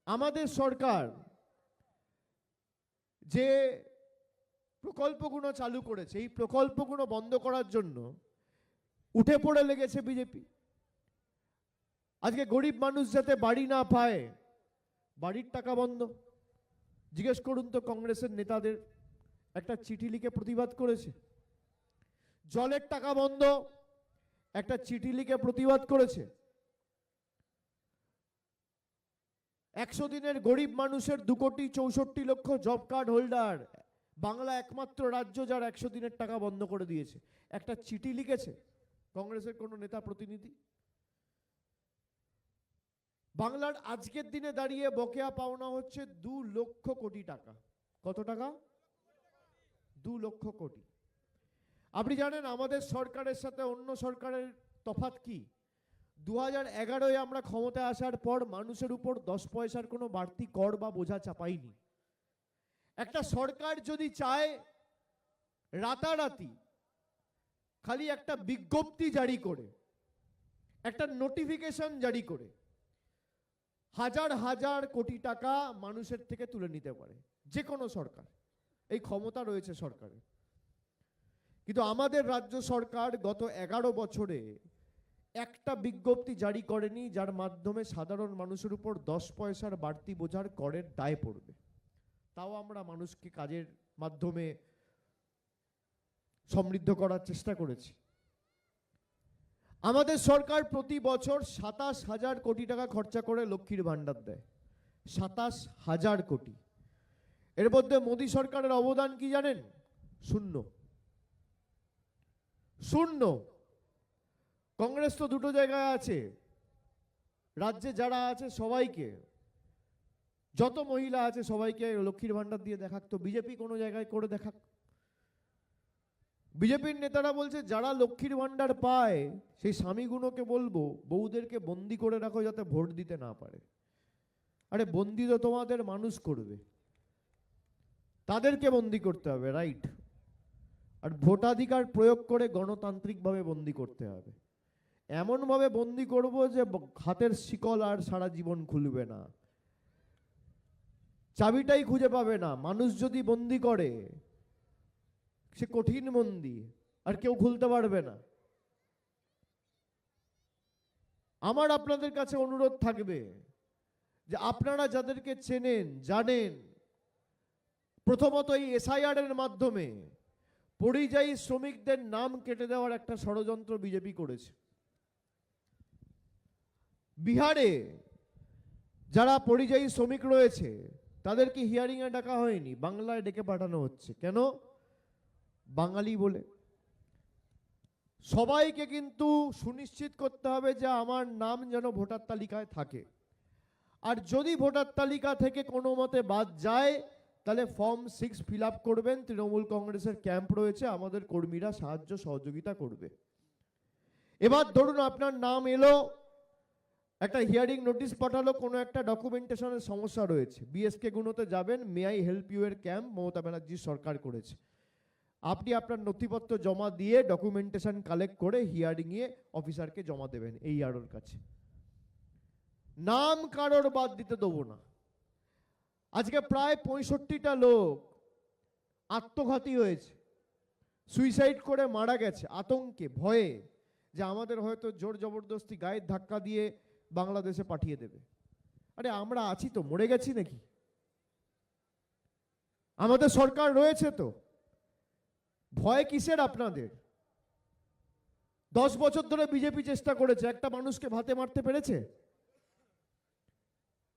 আমাদের সরকার যে প্রকল্পগুলো চালু করেছে, এই প্রকল্পগুলো বন্ধ করার জন্য উঠে পড়ে লেগেছে বিজেপি। আজকে গরিব মানুষ যাতে বাড়ি না পায়, বাড়ির টাকা বন্ধ। জিজ্ঞেস করুন তো কংগ্রেসের নেতাদের, একটা চিঠি লিখে প্রতিবাদ করেছে? জলের টাকা বন্ধ, একটা চিঠি লিখে প্রতিবাদ করেছে? 100 দিনের গরিব মানুষের 2,64,00,000 জব কার্ড হোল্ডার, বাংলা একমাত্র রাজ্য যার 100 দিনের টাকা বন্ধ করে দিয়েছে, একটা চিঠি লিখেছে কংগ্রেসের কোনো নেতা প্রতিনিধি? বাংলার আজকের দিনে দাঁড়িয়ে বকেয়া পাওনা হচ্ছে 2 লক্ষ কোটি টাকা। কত টাকা? 2 লক্ষ কোটি। আপনি জানেন আমাদের সরকারের সাথে অন্য সরকারের তফাৎ কি? 2011-এ আমরা ক্ষমতায় আসার পর মানুষের উপর 10 পয়সার কোনো বাড়তি কর বা বোঝা চাপাইনি। একটা সরকার যদি চায় রাতারাতি খালি একটা বিজ্ঞপ্তি জারি করে, একটা নোটিফিকেশন জারি করে হাজার হাজার কোটি টাকা মানুষের থেকে তুলে নিতে পারে যে কোনো সরকার, এই ক্ষমতা রয়েছে সরকারের। কিন্তু আমাদের রাজ্য সরকার গত 11 বছরে একটা বিজ্ঞপ্তি জারি করেনি যার মাধ্যমে সাধারণ মানুষের উপর 10 পয়সার বাড়তি বোঝার করের দায় পড়বে। তাও আমরা মানুষকে কাজের মাধ্যমে সমৃদ্ধ করার চেষ্টা করেছি। আমাদের সরকার প্রতি বছর 27,000 কোটি টাকা খরচা করে লক্ষ্মীর ভাণ্ডার দেয়। 27,000 কোটি। এর মধ্যে মোদী সরকারের অবদান কি জানেন? শূন্য। শূন্য। কংগ্রেস তো দুটো জায়গায় আছে, রাজ্যে যারা আছে সবাইকে, যত মহিলা আছে সবাইকে লক্ষ্মীর ভাণ্ডার দিয়ে দেখাক। তো বিজেপি কোনো জায়গায় করে দেখাক। বিজেপির নেতারা বলছে যারা লক্ষ্মীর ভাণ্ডার পায় সেই স্বামীগুলোকে বলবো বউদেরকে বন্দি করে রাখো যাতে ভোট দিতে না পারে। আরে বন্দি তো তোমাদের মানুষ করবে, তাদেরকে বন্দি করতে হবে, রাইট? আর ভোটাধিকার প্রয়োগ করে গণতান্ত্রিকভাবে বন্দি করতে হবে। এমনভাবে বন্দি করব যে হাতের শিকল আর সারা জীবন খুলবে না, চাবিটাই খুঁজে পাবে না। মানুষ যদি বন্দি করে সে কঠিন বন্দি, আর কেউ খুলতে পারবে না। আমার আপনাদের কাছে অনুরোধ থাকবে যে আপনারা যাদেরকে চেনেন জানেন, প্রথমত এই এসআইআর এর মাধ্যমে পরিযায়ী শ্রমিকদের নাম কেটে দেওয়ার একটা ষড়যন্ত্র বিজেপি করেছে। বিহারে যারা পরিযায়ী শ্রমিক রয়েছে তাদেরকে হিয়ারিং এ ডাকা হয়নি, বাংলায় ডেকে পাঠানো হচ্ছে। কেন? বাঙালি বলে। সবাইকে কিন্তু সুনিশ্চিত করতে হবে যে আমার নাম যেন ভোটার তালিকায় থাকে। আর যদি ভোটার তালিকা থেকে কোনো মতে বাদ যায় তাহলে ফর্ম 6 ফিল আপ করবেন। তৃণমূল কংগ্রেসের ক্যাম্প রয়েছে, আমাদের কর্মীরা সাহায্য সহযোগিতা করবে। এবার ধরুন আপনার নাম এলো, একটা হিয়ারিং নোটিশ পাঠালো, কোনো একটা ডকুমেন্টেশনের সমস্যা রয়েছে, বিএসকে গুনোতে যাবেন, মে আই হেল্প ইউ এর ক্যাম্প মমতা ব্যানার্জি সরকার করেছে। আপনি আপনার নথিপত্র জমা দিয়ে ডকুমেন্টেশন কালেক্ট করে হিয়ারিং এ অফিসারকে জমা দেবেন এই আরোর কাছে। নাম কারোর বাদ দিতে দেবো না। আজকে প্রায় 65টা লোক আত্মঘাতী হয়েছে, সুইসাইড করে মারা গেছে আতঙ্কে, ভয়ে যে আমাদের হয়তো জোর জবরদস্তি গায়ের ধাক্কা দিয়ে বাংলাদেশে পাঠিয়ে দেবে। আরে আমরা আছি তো, মরে গেছি নাকি? আমাদের সরকার রয়েছে তো, ভয় কিসের আপনাদের? 10 বছর ধরে বিজেপি চেষ্টা করেছে, একটা মানুষকে ভাতে মারতে পেরেছে?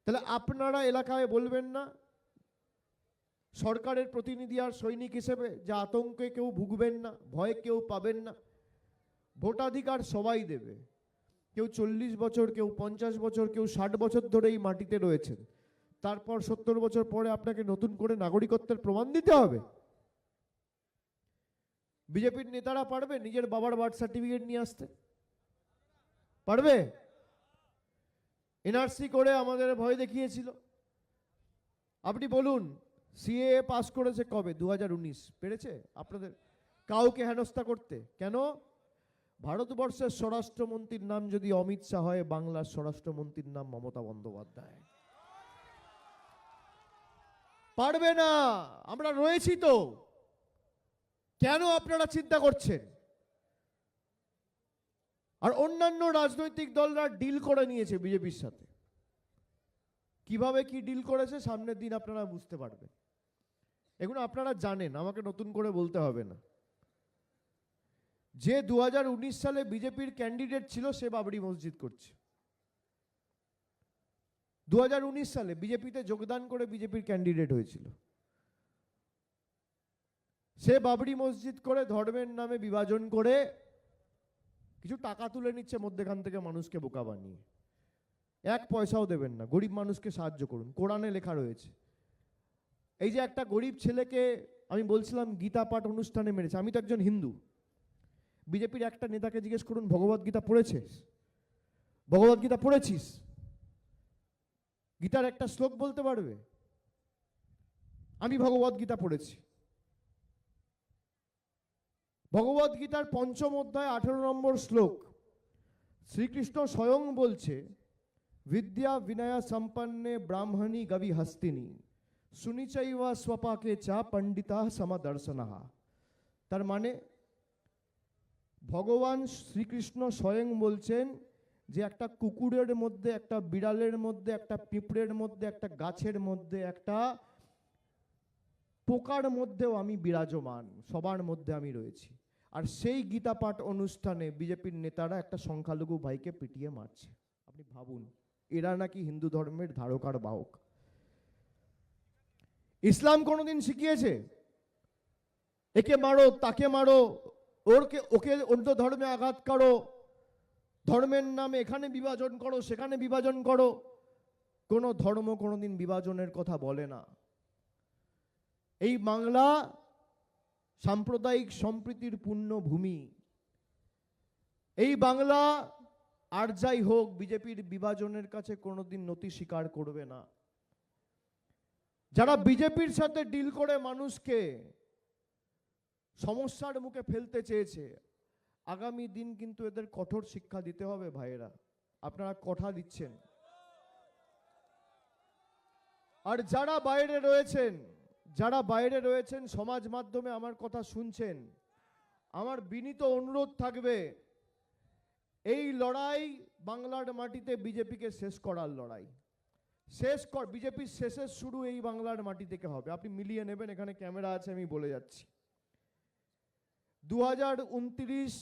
তাহলে আপনারা এলাকায় বলবেন না সরকারের প্রতিনিধি আর সৈনিক হিসেবে যে আতঙ্কে কেউ ভুগবেন না, ভয় কেউ পাবেন না? ভোটাধিকার সবাই দেবে। কেউ 40 বছর, কেউ 50 বছর, কেউ 60 বছর ধরে এই মাটিতে রয়েছেন, তারপর 70 বছর পরে আপনাকে নতুন করে নাগরিকত্বের প্রমাণ দিতে হবে? বিজেপির নেতারা পারবে নিজের বাবার বার্থ সার্টিফিকেট নিয়ে আসতে? পারবে? এনআরসি করে আমাদের ভয় দেখিয়েছিল। আপনি বলুন সিএএ পাস করেছে কবে? 2019। পেরেছে আপনাদের কাউকে হেনস্থা করতে? কেন? ভারতবর্ষের স্বরাষ্ট্রমন্ত্রীর নাম যদি অমিত শাহ হয়, বাংলার স্বরাষ্ট্রমন্ত্রীর নাম মমতা বন্দ্যোপাধ্যায়। পারবে না, আমরা রয়েছি তো। কেন আপনারা চিন্তা করছেন? আর অন্যান্য রাজনৈতিক দলরা ডিল করে নিয়েছে বিজেপির সাথে। কিভাবে কি ডিল করেছে সামনের দিন আপনারা বুঝতে পারবেন। এগুলো আপনারা জানেন, আমাকে নতুন করে বলতে হবে না। যে 2019 সালে বিজেপির ক্যান্ডিডেট ছিল সে বাবরি মসজিদ করছে। 2019 সালে বিজেপিতে যোগদান করে বিজেপির ক্যান্ডিডেট হয়েছিল, সে বাবরি মসজিদ করে ধর্মের নামে বিভাজন করে কিছু টাকা তুলে নিচ্ছে মধ্যখান থেকে মানুষকে বোকা বানিয়ে। 1 পয়সাও দেবেন না, গরিব মানুষকে সাহায্য করুন। কোরআনে লেখা রয়েছে। এই যে একটা গরিব ছেলেকে আমি বলছিলাম গীতা পাঠ অনুষ্ঠানে মেরেছে, আমি তো একজন হিন্দু। বিজেপির একটা নেতাকে জিজ্ঞেস করুন ভগবত গীতা পড়েছিস? ভগবত গীতা পড়েছিস? গীতার একটা শ্লোক বলতে পারবে? আমি ভগবত গীতা পড়েছি। ভগবত গীতার 5ম অধ্যায় 18 নম্বর শ্লোক শ্রীকৃষ্ণ স্বয়ং বলছে, বিদ্যা বিনয়া সম্পন্নে ব্রাহ্মণী গবি হস্তিনী সুনিচৈবা স্বপাকে চা পণ্ডিতা সমদর্শনাহা। তার মানে ভগবান শ্রীকৃষ্ণ স্বয়ং বলছেন যে একটা কুকুরের মধ্যে, একটা বিড়ালের মধ্যে, একটা পিঁপড়ের মধ্যে, একটা গাছের মধ্যে, একটা পোকার মধ্যেও আমি বিরাজমান, সবার মধ্যে আমি রয়েছি। আর সেই গীতা পাঠ অনুষ্ঠানে বিজেপির নেতারা একটা সংখ্যালঘু ভাইকে পিটিয়ে মারছে। আপনি ভাবুন, এরা নাকি হিন্দু ধর্মের ধারকার বাহক। ইসলাম কোনোদিন শিখিয়েছে একে মারো, তাকে মারো, ওকে অন্য ধর্মে আঘাত করো, ধর্মের নামে এখানে বিভাজন করো, সেখানে বিভাজন করো? কোন ধর্ম কোনোদিন বিভাজনের কথা বলে না। এই বাংলা সাম্প্রদায়িক সম্প্রীতির পূর্ণ ভূমি। এই বাংলা আর যাই হোক বিজেপির বিভাজনের কাছে কোনোদিন নতি স্বীকার করবে না। যারা বিজেপির সাথে ডিল করে মানুষকে সমস্যার মুখে ফেলতে চেয়েছে, আগামী দিন কিন্তু এদের কঠোর শিক্ষা দিতে হবে ভাইয়েরা, আপনারা কথা দিচ্ছেন। আর যারা বাইরে রয়েছেন সমাজ মাধ্যমে আমার কথা শুনছেন, আমার বিনীত অনুরোধ থাকবে, এই লড়াই বাংলার মাটিতে বিজেপিকে শেষ করার লড়াই। বিজেপির শেষের শুরু এই বাংলার মাটি থেকে হবে। আপনি মিলিয়ে নেবেন, এখানে ক্যামেরা আছে, আমি বলে যাচ্ছি। 2029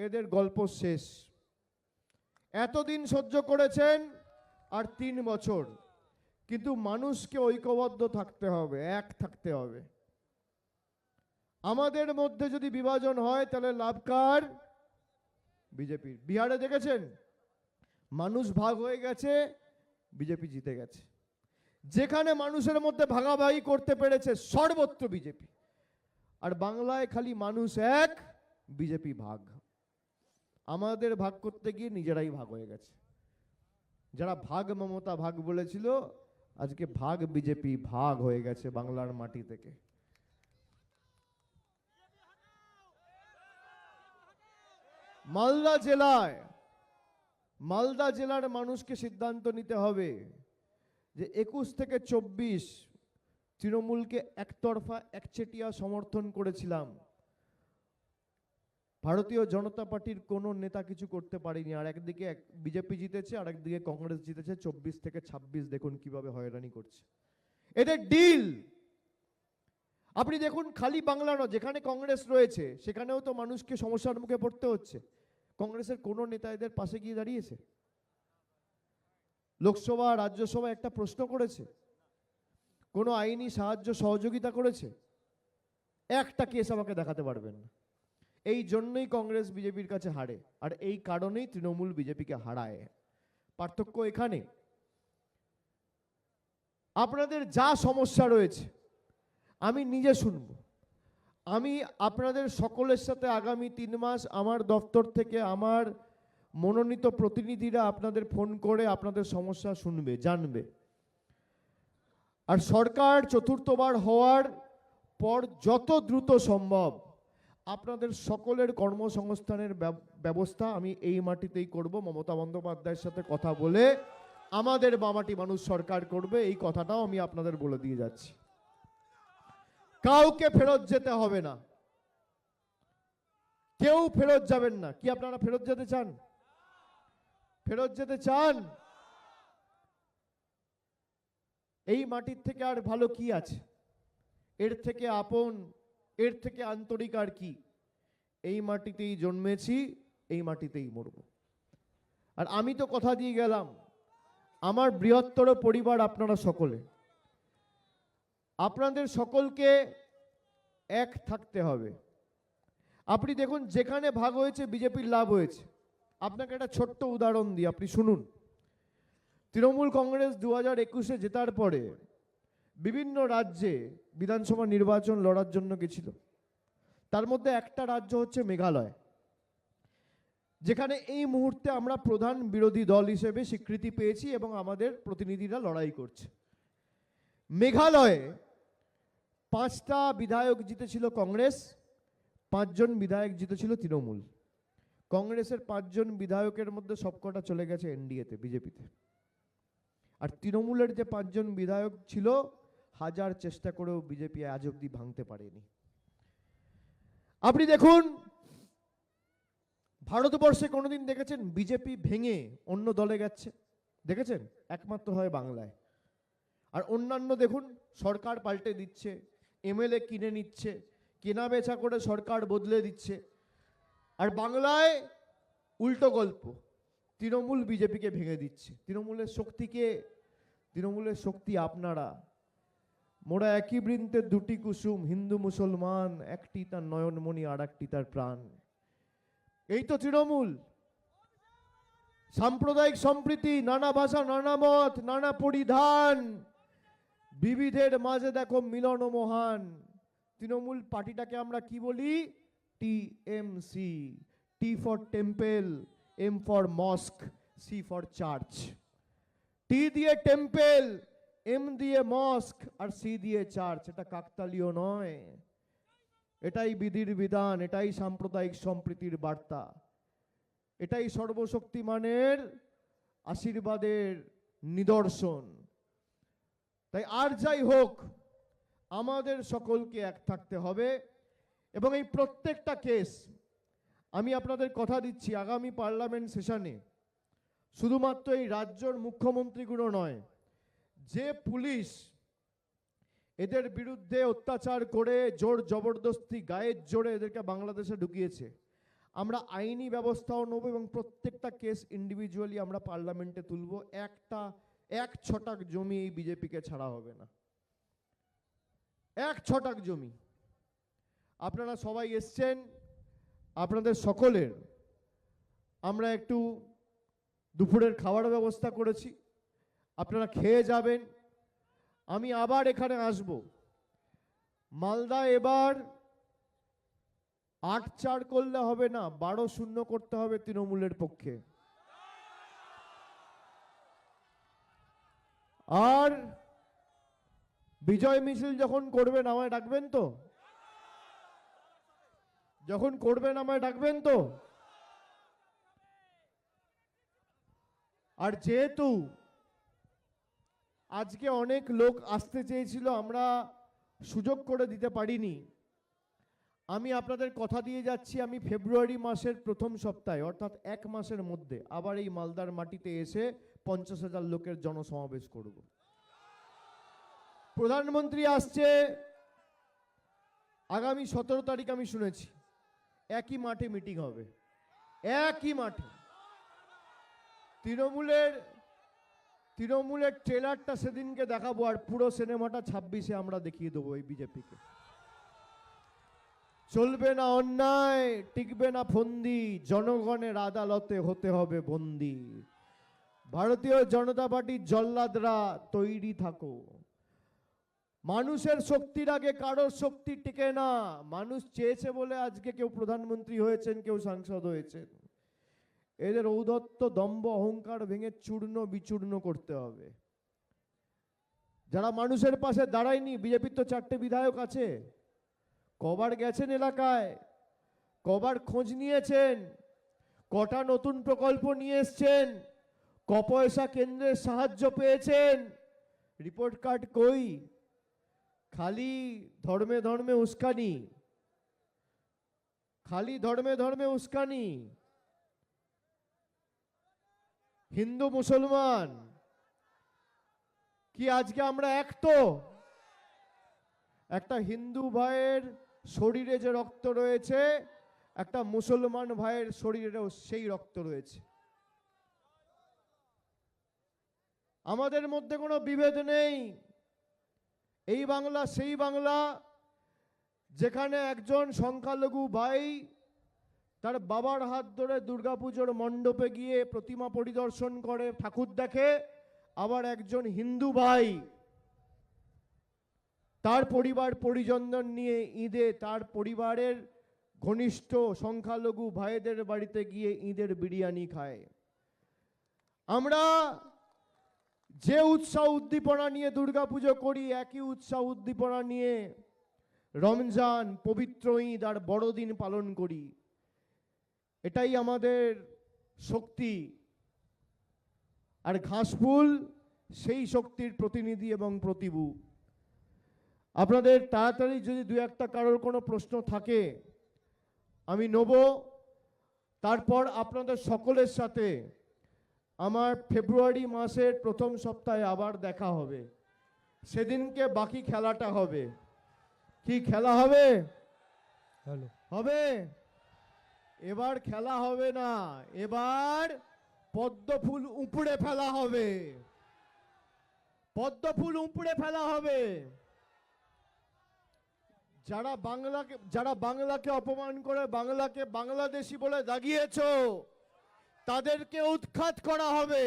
এদের গল্প শেষ। এতদিন সহ্য করেছেন আর 3 বছর, কিন্তু মানুষকে ঐক্যবদ্ধ থাকতে হবে, এক থাকতে হবে। আমাদের মধ্যে যদি বিভাজন হয় তাহলে লাভ কার? বিজেপির। বিহারে দেখেছেন মানুষ ভাগ হয়ে গেছে, বিজেপি জিতে গেছে। যেখানে মানুষের মধ্যে ভাগাভাগি করতে পেরেছে সর্বত্র বিজেপি। আর বাংলায় খালি মানুষ এক, বিজেপি ভাগ। আমাদের ভাগ করতে গিয়ে নিজেরাই ভাগ হয়ে গেছে। যারা ভাগ মমতা ভাগ বলেছিল, আজকে ভাগ বিজেপি ভাগ হয়ে গেছে বাংলার মাটি থেকে। মালদা জেলার মানুষকে সিদ্ধান্ত নিতে হবে যে 21 থেকে 24 তৃণমূলকে একতরফা একচেটিয়া সমর্থন করেছিলাম। ভারতীয় জনতা পার্টির কোন নেতা কিছু করতে পারেনি। আর একদিকে বিজেপি জিতেছে, আর একদিকে কংগ্রেস জিতেছে। 24 থেকে 26 দেখুন কিভাবে হয়রানি করছে এদের ডিল। আপনি দেখুন, খালি বাংলা নয়, যেখানে কংগ্রেস রয়েছে সেখানেও তো মানুষকে সমস্যার মুখে পড়তে হচ্ছে। কংগ্রেসের কোন নেতা এদের পাশে গিয়ে দাঁড়িয়েছে? লোকসভা রাজ্যসভা একটা প্রশ্ন করেছে? কোন আইনি সাহায্য সহযোগিতা করেছে? একটা কেস আমাকে দেখাতে পারবেন না। এই জন্যই কংগ্রেস বিজেপির কাছে হারে, আর এই কারণেই তৃণমূল বিজেপিকে হারায়। পার্থক্য এখানে। আপনাদের যা সমস্যা রয়েছে আমি নিজে শুনব। আমি আপনাদের সকলের সাথে আগামী 3 মাস আমার দপ্তর থেকে আমার মনোনীত প্রতিনিধিরা আপনাদের ফোন করে আপনাদের সমস্যা শুনবে, জানবে। আর সরকার চতুর্থবার হওয়ার পর যত দ্রুত সম্ভব আপনাদের সকলের কর্মসংস্থানের ব্যবস্থা আমি এই মাটিতেই করব। মমতা বন্দ্যোপাধ্যায়ের সাথে কথা বলে আমাদের বামাটি মানুষ সরকার করবে, এই কথাটাও আমি আপনাদের বলে দিয়ে যাচ্ছি। কাউকে ফেরত যেতে হবে না, কেউ ফেরত যাবেন না। কি আপনারা ফেরত যেতে চান? ফেরত যেতে চান? এই মাটির থেকে আর ভালো কি আছে? এর থেকে আপন, এর থেকে আন্তরিক আর কি? এই মাটিতেই জন্মেছি, এই মাটিতেই মরব। আর আমি তো কথা দিয়ে গেলাম, আমার বৃহত্তর পরিবার আপনারা সকলে, আপনাদের সকলকে এক থাকতে হবে। আপনি দেখুন, যেখানে ভাগ হয়েছে বিজেপির লাভ হয়েছে। আপনাকে একটা ছোট্ট উদাহরণ দিই, আপনি শুনুন। তৃণমূল কংগ্রেস 2021-এ জেতার পরে বিভিন্ন রাজ্যে বিধানসভা নির্বাচন লড়ার জন্য গেছিল। তার মধ্যে একটা রাজ্য হচ্ছে মেঘালয়, যেখানে এই মুহূর্তে আমরা প্রধান বিরোধী দল হিসেবে স্বীকৃতি পেয়েছি এবং আমাদের প্রতিনিধিরা লড়াই করছে। মেঘালয়ে 5টা বিধায়ক জিতেছিল কংগ্রেস, 5 জন বিধায়ক জিতেছিল তৃণমূল। কংগ্রেসের 5 জন বিধায়কের মধ্যে সবকটা চলে গেছে এনডিএতে, বিজেপিতে। আর তৃণমূলের যে 5 জন বিধায়ক ছিল, হাজার চেষ্টা করেও বিজেপি আজ অব্দি ভাঙতে পারেনি। আপনি দেখুন, ভারতবর্ষে কোনোদিন দেখেছেন বিজেপি ভেঙে অন্য দলে গেছে? দেখেছেন? একমাত্র হয় বাংলায়। আর অন্যান্য দেখুন সরকার পাল্টে দিচ্ছে, এমএলএ কিনে নিচ্ছে, কেনা বেচা করে সরকার বদলে দিচ্ছে। আর বাংলায় উল্টো গল্প, তৃণমূল বিজেপিকে ভেঙে দিচ্ছে। তৃণমূলের শক্তি আপনারা। মোরা একই বৃন্তের দুটি কুসুম, হিন্দু মুসলমান, একটি তার নয়নমণি আর একটি তার প্রাণ। এই তো তৃণমূল। সাম্প্রদায়িক সম্প্রীতি, নানা ভাষা, নানা মত, নানা পরিধান, বিবিধের মাঝে দেখো মিলন মহান। তৃণমূল পার্টিটাকে আমরা কি বলি? TMC. T for temple, M for mosque, C for church. T দিয়ে টেম্পল, এম দিয়ে মস্ক আর সি দিয়ে চার্চ। এটা কাকতালীয় নয়, এটাই বিধির বিধান, এটাই সাম্প্রদায়িক সম্প্রীতির বার্তা, এটাই সর্বশক্তিমানের আশীর্বাদের নিদর্শন। তাই আর যাই হোক, আমাদের সকলকে এক থাকতে হবে। এবং এই প্রত্যেকটা কেস, আমি আপনাদের কথা দিচ্ছি, আগামী পার্লামেন্ট সেশনে শুধুমাত্র এই রাজ্যের মুখ্যমন্ত্রীগুলো নয়, যে পুলিশ এদের বিরুদ্ধে অত্যাচার করে জোর জবরদস্তি গায়ের জোরে এদেরকে বাংলাদেশে ঢুকিয়েছে, আমরা আইনি ব্যবস্থাও নেব এবং প্রত্যেকটা কেস ইন্ডিভিজুয়ালি আমরা পার্লামেন্টে তুলব। এক ছটাক জমি এই বিজেপিকে ছাড়া হবে না, এক ছটাক জমি। আপনারা সবাই এসছেন, আপনাদের সকলের আমরা একটু দুপুরের খাওয়ার ব্যবস্থা করেছি, আপনারা খেয়ে যাবেন। আমি আবার এখানে আসব। মালদা এবার ৮-৪ করলে হবে না, ১২-০ করতে হবে তৃণমূলের পক্ষে। আর বিজয় মিছিল যখন করবেন আমায় ডাকবেন তো? যখন করবেন আমায় ডাকবেন তো? আর যেহেতু আজকে অনেক লোক আসতে চেয়েছিল, আমরা সুযোগ করে দিতে পারিনি, আমি আপনাদের কথা দিয়ে যাচ্ছি, আমি ফেব্রুয়ারি মাসের প্রথম সপ্তাহে অর্থাৎ ১ মাসের মধ্যে আবার এই মালদার মাটিতে এসে ৫০,০০০ লোকের জনসমাবেশ করব। প্রধানমন্ত্রী আসছে আগামী ১৭ তারিখ, আমি শুনেছি একই মাঠে মিটিং হবে, একই মাঠে। তৃণমূলের ট্রেলারটা সেদিনকে দেখাবো, আর পুরো সিনেমাটা ২৬-এ আমরা দেখিয়ে দেবো এই বিজেপিকে। চলবে না অন্যায়, টিকবে না ফন্দি, জনগণের আদালতে হতে হবে বন্দী। ভারতীয় জনতা পার্টির জল্লাদরা তৈরি থাকো। মানুষের শক্তির আগে কারোর শক্তি টিকে না। মানুষ চেয়েছে বলে আজকে কেউ প্রধানমন্ত্রী হয়েছেন, কেউ সাংসদ হয়েছেন। এদের ঔদ্ধত্য, দম্ভ, অহংকার ভেঙে চূর্ণ বিচূর্ণ করতে হবে। যারা মানুষের পাশে দাঁড়ায়নি, বিজেপির তো ৪টে বিধায়ক আছে, কবার গেছেন এলাকায়, কবার খোঁজ নিয়েছেন, কটা নতুন প্রকল্প নিয়ে এসছেন, ক পয়সা কেন্দ্রের সাহায্য পেয়েছেন, রিপোর্ট কার্ড কই? খালি ধর্মে ধর্মে উস্কানি, খালি ধর্মে ধর্মে উস্কানি। হিন্দু মুসলমান কি আজকে আমরা এক? তো একটা হিন্দু ভাইয়ের শরীরে যে রক্ত রয়েছে, একটা মুসলমান ভাইয়ের শরীরেও সেই রক্ত রয়েছে। আমাদের মধ্যে কোনো বিভেদ নেই। এই বাংলা সেই বাংলা যেখানে একজন সংখ্যালঘু ভাই তার বাবার হাত ধরে দুর্গাপুজোর মণ্ডপে গিয়ে প্রতিমা পরিদর্শন করে, ঠাকুর দেখে, আবার একজন হিন্দু ভাই তার পরিবার পরিজনদের নিয়ে ঈদে তার পরিবারের ঘনিষ্ঠ সংখ্যালঘু ভাইদের বাড়িতে গিয়ে ঈদের বিরিয়ানি খায়। আমরা যে উৎসাহ উদ্দীপনা নিয়ে দুর্গাপুজো করি, একই উৎসাহ উদ্দীপনা নিয়ে রমজান, পবিত্র ঈদ আর বড়দিন পালন করি। এটাই আমাদের শক্তি। আর ঘাসফুল সেই শক্তির প্রতিনিধি এবং প্রতিভূ। আপনাদের তাড়াতাড়ি যদি দু একটা কারোর কোনো প্রশ্ন থাকে আমি নেব। তারপর আপনাদের সকলের সাথে আমার ফেব্রুয়ারি মাসের প্রথম সপ্তাহে আবার দেখা হবে। সেদিনকে বাকি খেলাটা হবে। কি খেলা হবে? হবে? এবার খেলা হবে না, এবার পদ্মফুল উপড়ে ফেলা হবে। পদ্মফুল উপড়ে ফেলা হবে। যারা বাংলাকে অপমান করে বাংলাকে বাংলাদেশি বলে দাগিয়েছো, তাদেরকে উৎখাত করা হবে।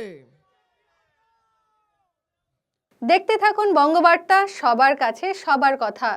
দেখতে থাকুন বঙ্গবার্তা, সবার কাছে সবার কথা।